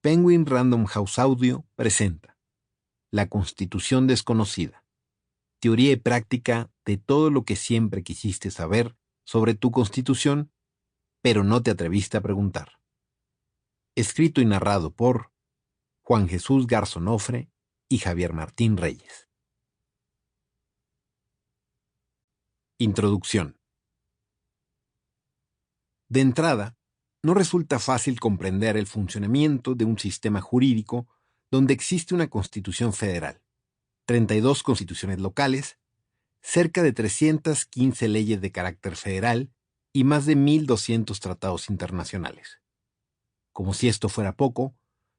Penguin Random House Audio presenta La Constitución Desconocida, teoría y práctica de todo lo que siempre quisiste saber sobre tu Constitución, pero no te atreviste a preguntar. Escrito y narrado por Juan Jesús Garzonofre y Javier Martín Reyes. Introducción. De entrada, no resulta fácil comprender el funcionamiento de un sistema jurídico donde existe una Constitución federal, 32 constituciones locales, cerca de 315 leyes de carácter federal y más de 1.200 tratados internacionales. Como si esto fuera poco,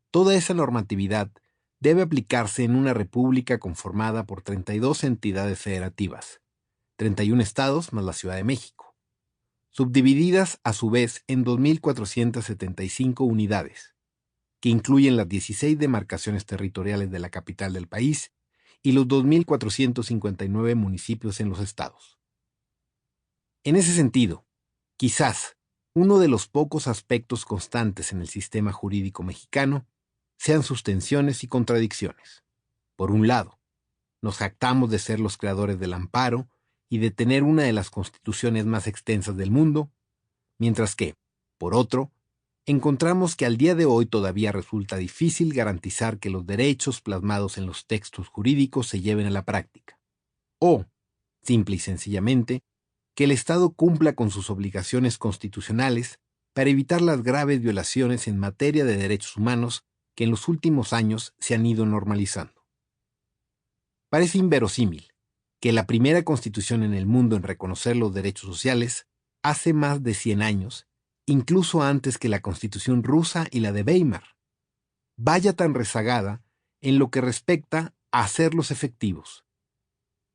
toda esa normatividad debe aplicarse en una república conformada por 32 entidades federativas, 31 estados más la Ciudad de México, subdivididas a su vez en 2.475 unidades, que incluyen las 16 demarcaciones territoriales de la capital del país y los 2.459 municipios en los estados. En ese sentido, quizás uno de los pocos aspectos constantes en el sistema jurídico mexicano sean sus tensiones y contradicciones. Por un lado, nos jactamos de ser los creadores del amparo y de tener una de las constituciones más extensas del mundo, mientras que, por otro, encontramos que al día de hoy todavía resulta difícil garantizar que los derechos plasmados en los textos jurídicos se lleven a la práctica, o, simple y sencillamente, que el Estado cumpla con sus obligaciones constitucionales para evitar las graves violaciones en materia de derechos humanos que en los últimos años se han ido normalizando. Parece inverosímil que la primera constitución en el mundo en reconocer los derechos sociales, hace más de 100 años, incluso antes que la Constitución rusa y la de Weimar, vaya tan rezagada en lo que respecta a hacerlos efectivos,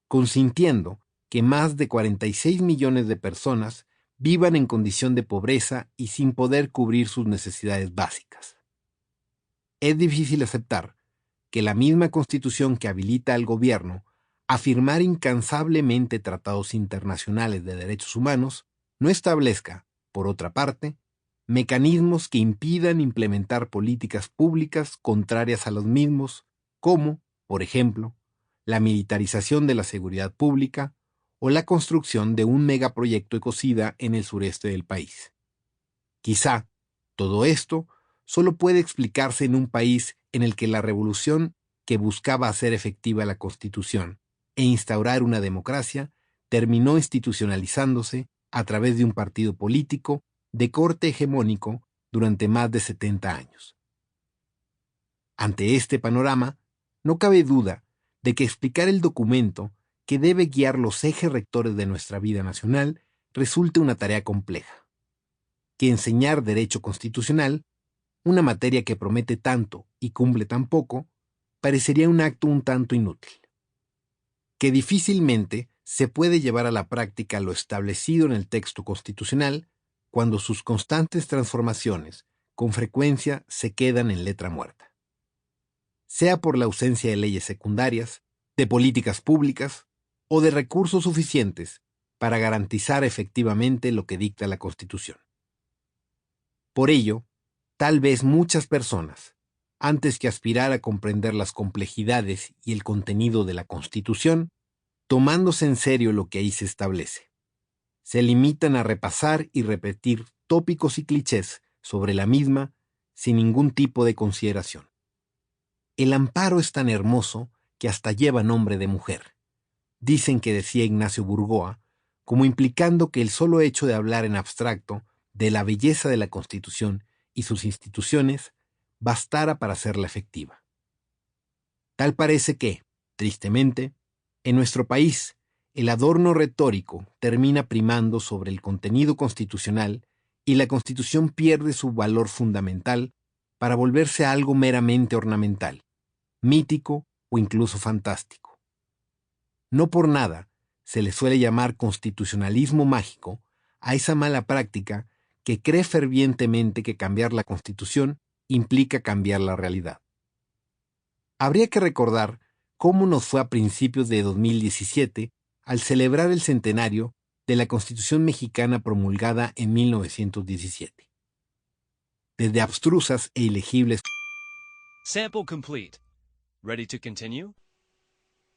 consintiendo que más de 46 millones de personas vivan en condición de pobreza y sin poder cubrir sus necesidades básicas. Es difícil aceptar que la misma Constitución que habilita al gobierno a firmar incansablemente tratados internacionales de derechos humanos no establezca, por otra parte, mecanismos que impidan implementar políticas públicas contrarias a los mismos, como, por ejemplo, la militarización de la seguridad pública o la construcción de un megaproyecto ecocida en el sureste del país. Quizá todo esto solo puede explicarse en un país en el que la revolución que buscaba hacer efectiva la Constitución e instaurar una democracia terminó institucionalizándose a través de un partido político de corte hegemónico durante más de 70 años. Ante este panorama, no cabe duda de que explicar el documento que debe guiar los ejes rectores de nuestra vida nacional resulte una tarea compleja. Que enseñar derecho constitucional, una materia que promete tanto y cumple tan poco, parecería un acto un tanto inútil. Que difícilmente se puede llevar a la práctica lo establecido en el texto constitucional cuando sus constantes transformaciones con frecuencia se quedan en letra muerta. Sea por la ausencia de leyes secundarias, de políticas públicas o de recursos suficientes para garantizar efectivamente lo que dicta la Constitución. Por ello, tal vez muchas personas, antes que aspirar a comprender las complejidades y el contenido de la Constitución, tomándose en serio lo que ahí se establece, se limitan a repasar y repetir tópicos y clichés sobre la misma sin ningún tipo de consideración. El amparo es tan hermoso que hasta lleva nombre de mujer. Dicen que decía Ignacio Burgoa, como implicando que el solo hecho de hablar en abstracto de la belleza de la Constitución y sus instituciones bastara para hacerla efectiva. Tal parece que, tristemente, en nuestro país, el adorno retórico termina primando sobre el contenido constitucional y la Constitución pierde su valor fundamental para volverse algo meramente ornamental, mítico o incluso fantástico. No por nada se le suele llamar constitucionalismo mágico a esa mala práctica que cree fervientemente que cambiar la Constitución implica cambiar la realidad. Habría que recordar cómo nos fue a principios de 2017 al celebrar el centenario de la Constitución mexicana promulgada en 1917. Desde abstrusas e ilegibles Sample complete. Ready to continue?